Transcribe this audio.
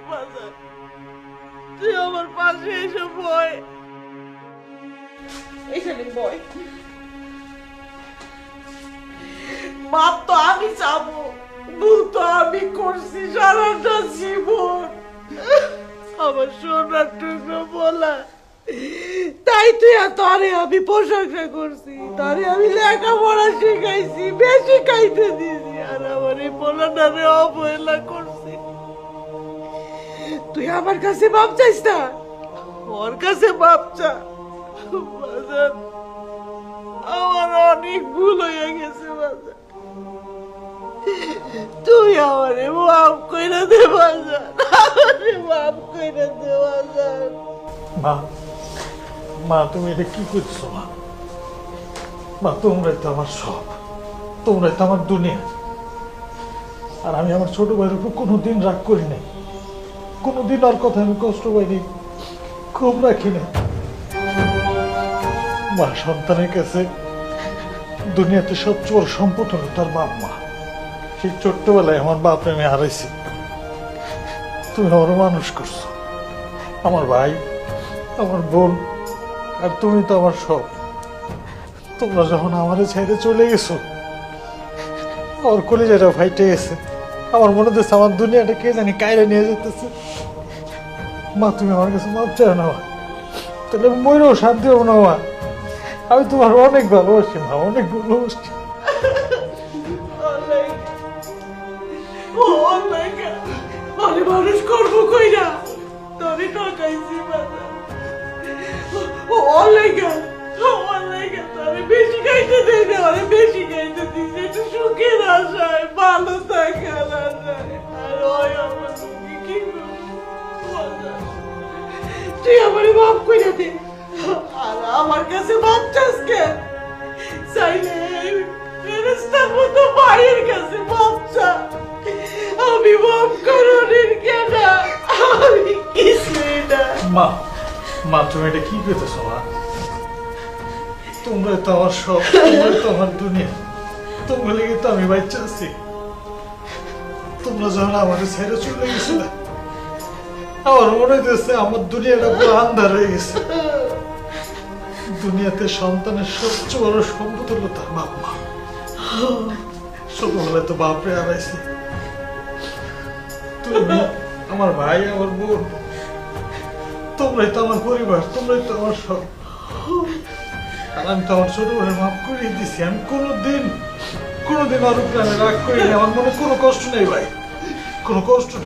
বাজার, তুই আমার পাশে এসে বয়, এখানে বয়। মাপ তো আমি চাবো, ভুল তো আমি করছি সারাটা জীবন। আমার সোনার টুকরো বলা, তাই তুই তরে আমি প্রশংসা করছি, তরে আমি লেখাপড়া শিখাইছি, বেশি খাইতে দিয়েছি, আর আমার এই পোলাটারে অবহেলা করছি। তুই আমার কাছে মাপ চাইস না, ওর কাছে মাপ চা। বাজার, আমার অনেক ভুল হয়ে গেছে বাজার, তুই আমারে মাফ কইরা দে বাজার, আমারে মাফ কইরা দে বাজার। মা, মা তুমি এটা কি করছো? মা, মা তোমরাই তো আমার সব, তোমরাই তো আমার দুনিয়া। আর আমি আমার ছোট ভাইয়ের উপর কোনোদিন রাগ করি নাই, কোনোদিন আর কথা আমি কষ্ট পাইনি, খুব রাখি না। মা, সন্তানের কাছে দুনিয়াতে সবচেয়ে বড় সম্পদ হলো তার বাপ মা। সেই ছোট্টবেলায় আমার বাপরে আমি হারাইছি, তুমি আমার মানুষ করছো, আমার ভাই, আমার বোন, আর তুমি তো আমার সব। তোমরা যখন আমারে ছেড়ে চলে গেছো, আমার কলিজাটা ফাইটে গেছে, আমার মনে হচ্ছে আমার দুনিয়াটা কে জানি কায়রা নিয়ে যেতেছে। মা, তুমি আমার কাছে মাপ চাও না মা, তাহলে আমি মরেও শান্তি হবো না মা। আমি তোমার অনেক ভালোবাসি মা, অনেক ভালোবাসি। মানুষ করবো কইরা তোরে ঠকাইছি বাজার, বেশি খাইতে দেয় না, বেশি খাইতে দিচ্ছে একটু সুখের আশায়, ভালো থাকার আশায়, আর ওই আমার কি বাজার, তুই আমারে মাফ কইরা দে। আর আমার কাছে মাপ চাস কেন? চাইলে ফেরেশতার মতো ভাইয়ের কাছে মাপ চা, আমি মাফ করার কেন? আমি কিছুই না। মা, মা তুমি এটা কি পেতেছো মা? তোমরা তো আমার সব, তোমরা তো আমার দুনিয়া, তোমরা লেগে তো আমি বাচ্চা আছি। তোমরা যখন আমাদের ছেড়ে চলে গেছিলে, আমার মনে হইতেছে আমার দুনিয়াটা পুরো আন্ধার হয়ে গেছে। দুনিয়াতে সন্তানের সবচেয়ে বড় সম্পদ হলো তার বাপ মা। ছোটবেলায় তো বাপরে হারাইছি, তুমি, আমার ভাই, আমার বোন, তোমরাই তো আমার পরিবার, তোমরাই তো আমার সব। আর আমি তো আমার ছোট বোনের মাফ করিয়ে দিছি। আমি কোনোদিন ওর উপরে আমি রাগ করিনি, আমার মনে কোনো কষ্ট নেই ভাই, কোনো কষ্ট